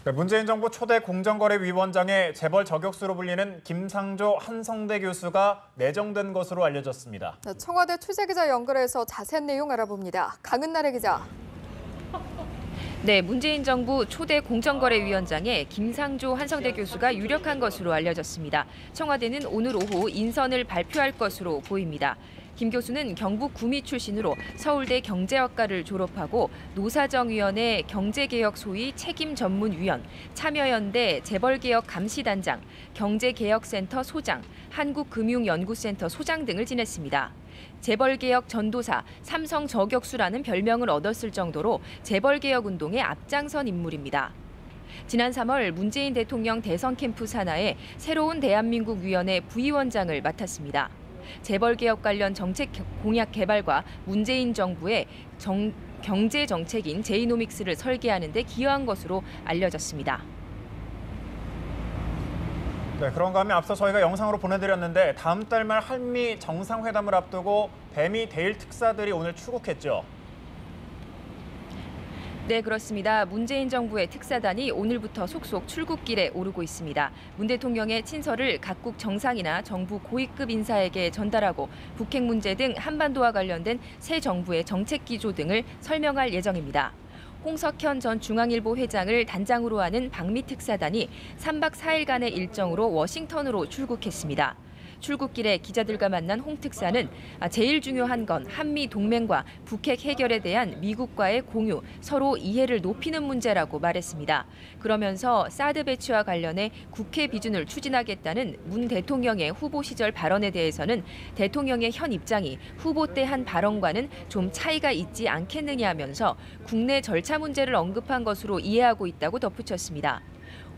네, 문재인 정부 초대 공정거래위원장에 재벌 저격수로 불리는 김상조 한성대 교수가 내정된 것으로 알려졌습니다. 네, 청와대 취재기자 연결해서 자세한 내용 알아봅니다. 강은나래 기자. 네, 문재인 정부 초대 공정거래위원장에 김상조 한성대 교수가 유력한 것으로 알려졌습니다. 청와대는 오늘 오후 인선을 발표할 것으로 보입니다. 김 교수는 경북 구미 출신으로 서울대 경제학과를 졸업하고 노사정위원회 경제개혁 소위 책임전문위원, 참여연대 재벌개혁 감시단장, 경제개혁센터 소장, 한국금융연구센터 소장 등을 지냈습니다. 재벌개혁 전도사, 삼성 저격수라는 별명을 얻었을 정도로 재벌개혁 운동에 앞장선 인물입니다. 지난 3월 문재인 대통령 대선 캠프 산하에 새로운 대한민국 위원회 부위원장을 맡았습니다. 재벌개혁 관련 정책 공약 개발과 문재인 정부의 경제 정책인 제이노믹스를 설계하는 데 기여한 것으로 알려졌습니다. 네, 그런가 하면 앞서 저희가 영상으로 보내드렸는데 다음 달 말 한미 정상회담을 앞두고 뱀이 대일 특사들이 오늘 출국했죠. 네, 그렇습니다. 문재인 정부의 특사단이 오늘부터 속속 출국길에 오르고 있습니다. 문 대통령의 친서를 각국 정상이나 정부 고위급 인사에게 전달하고 북핵 문제 등 한반도와 관련된 새 정부의 정책 기조 등을 설명할 예정입니다. 홍석현 전 중앙일보 회장을 단장으로 하는 방미 특사단이 3박 4일간의 일정으로 워싱턴으로 출국했습니다. 출국길에 기자들과 만난 홍 특사는 제일 중요한 건 한미 동맹과 북핵 해결에 대한 미국과의 공유, 서로 이해를 높이는 문제라고 말했습니다. 그러면서 사드 배치와 관련해 국회 비준을 추진하겠다는 문 대통령의 후보 시절 발언에 대해서는 대통령의 현 입장이 후보 때 한 발언과는 좀 차이가 있지 않겠느냐면서 국내 절차 문제를 언급한 것으로 이해하고 있다고 덧붙였습니다.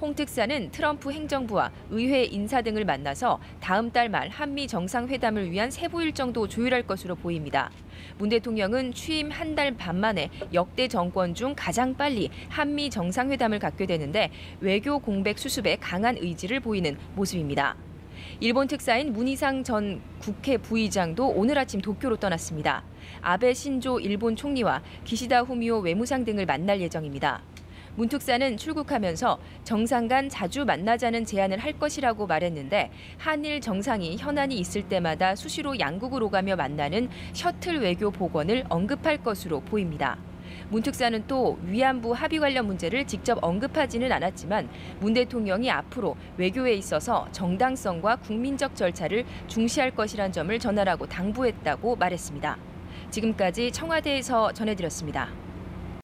홍 특사는 트럼프 행정부와 의회 인사 등을 만나서 다음 달 말 한미 정상회담을 위한 세부 일정도 조율할 것으로 보입니다. 문 대통령은 취임 한 달 반 만에 역대 정권 중 가장 빨리 한미 정상회담을 갖게 되는데 외교 공백 수습에 강한 의지를 보이는 모습입니다. 일본 특사인 문희상 전 국회 부의장도 오늘 아침 도쿄로 떠났습니다. 아베 신조 일본 총리와 기시다 후미오 외무상 등을 만날 예정입니다. 문 특사는 출국하면서 정상 간 자주 만나자는 제안을 할 것이라고 말했는데 한일 정상이 현안이 있을 때마다 수시로 양국을 오가며 만나는 셔틀 외교 복원을 언급할 것으로 보입니다. 문 특사는 또 위안부 합의 관련 문제를 직접 언급하지는 않았지만 문 대통령이 앞으로 외교에 있어서 정당성과 국민적 절차를 중시할 것이란 점을 전하라고 당부했다고 말했습니다. 지금까지 청와대에서 전해드렸습니다.